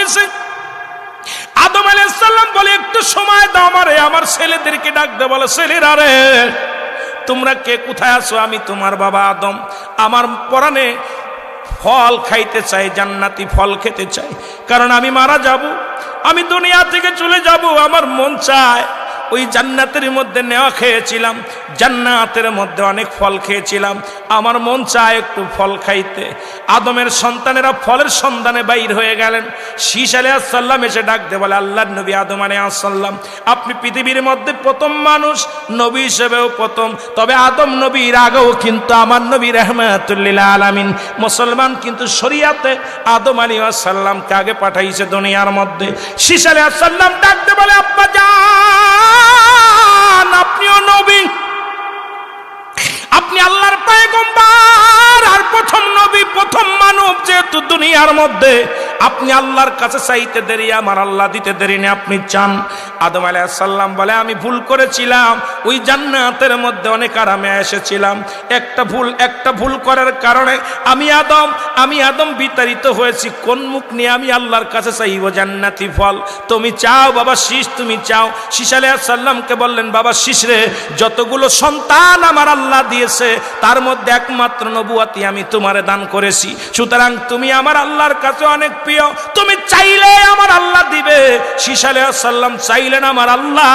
করেছে। আদম আলাইহিস সালাম বলে একটু সময় দাও আমারে, আমার ছেলেদেরকে ডাক দে, বলে ছেলেরা রে তোমরা কে কোথায় আছো? আমি তোমার বাবা আদম, আমার পরাণে ফল খাইতে চাই, জান্নাতি ফল খেতে চাই, কারণ আমি মারা যাব, আমি দুনিয়া থেকে চলে যাব, আমার মন চায় ওই জান্নাতের মধ্যে নেওয়া খেয়েছিলাম, জান্নাতের মধ্যে অনেক ফল খেয়েছিলাম, আমার মন চায় একটু ফল খাইতে। আদমের সন্তানেরা ফলের সন্ধানে বাইর হয়ে গেলেন। শীষ আলাইহিস সালাম এসে ডাকতে বলে, আল্লাহর নবী আদম আলাইহিস সালাম, আপনি পৃথিবীর মধ্যে প্রথম মানুষ, নবী হিসেবেও প্রথম, তবে আদম নবীর আগেও কিন্তু আমার নবী রাহমাতুল লিল আলামিন মুসলমান কিন্তু শরীয়তে আদম আলাইহিস সালামকে আগে পাঠাইছে দুনিয়ার মধ্যে। শীষ আলাইহিস সালাম ডাকতে বলে, আব্বা জান আপনিও নবী, আপনি আল্লাহর পয়গম্বর আর প্রথম নবী, প্রথম মানব, যেহেতু দুনিয়ার মধ্যে আপনি আল্লাহর কাছে চাইতে দেরি, আমার আল্লাহ দিতে দেরি না, আপনি চান। আদম আলাইহিস সালাম বলে, আমি ভুল করেছিলাম, ওই জান্নাতের মধ্যে অনেক আরামে এসেছিলাম, একটা ভুল করার কারণে আমি আদম বিতাড়িত হয়েছি, কোন মুখ নিয়ে আমি আল্লাহর কাছে চাইব জান্নাতি ফল? তুমি চাও বাবা শীষ, তুমি চাও। শীষ আলাইহিস সালামকে বললেন, বাবা শীষ রে, যতগুলো সন্তান আমার আল্লাহ দিয়েছে তার মধ্যে একমাত্র নবুয়াতি আমি তোমারে দান করেছি, সুতরাং তুমি আমার আল্লাহর কাছে অনেক প্রিয়, তুমি চাইলে আমার আল্লাহ দিবে। শীষ আলাইহিস সালাম চাইলেন আমার আল্লাহ,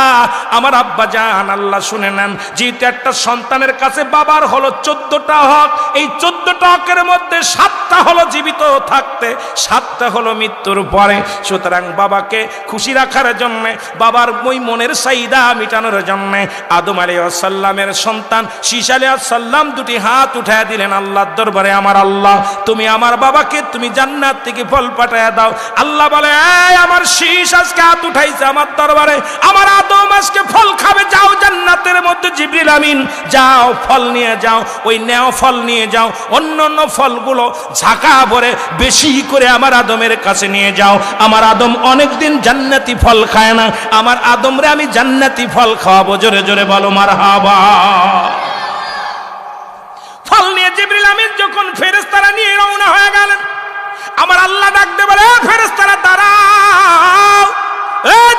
আমার আব্বা জান আল্লাহ শুনে নেন, যেহেতু একটা সন্তানের কাছে বাবার হলো 14টা হক, এই 14টা হকের মধ্যে 7টা হলো জীবিত থাকতে, 7টা হলো মৃত্যুর পরে, সুতরাং বাবাকে খুশি রাখার জন্য, বাবার ওই মনের চাহিদা মিটানোর জন্য আদম আলাইহিস সালামের সন্তান শীষ আলাইহিস সালাম দুটি হাত উঠায় দিলেন আল্লাহর দরবারে, আমার আল্লাহ তুমি আমার বাবাকে তুমি জান্নাত থেকে ফল পাঠায় দাও। আল্লাহ বলে, এই আমার শীষ আজকে হাত উঠাইছে আমার দরবারে, আমার আদম আজকে ফল খাবে, যাও জান্নাতের মধ্যে জিবরিল আমিন যাও ফল নিয়ে যাও, ওই নেওয়া ফল নিয়ে যাও, অন্যান্য ফলগুলো ঝাঁকা ভরে বেশি করে আমার আদমের কাছে নিয়ে যাও, আমার আদম অনেকদিন জান্নাতি ফল খায় না, আমার আদমরে আমি জান্নাতি ফল খাওয়াবো, জোরে জোরে বলো মারহাবা। ফল নিয়ে জিবরিল আমিন যখন ফেরেশতারা নিয়ে রওনা হয়ে গেলেন, আমার আল্লাহ ডাকতে বলে, ফেরেশতারা দাঁড়াও,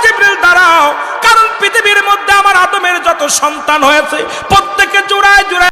জিবরিল দাঁড়াও, কারণ পৃথিবীর মধ্যে আমার আদমের যত সন্তান হয়েছে প্রত্যেকে জোড়ায় জোড়ায়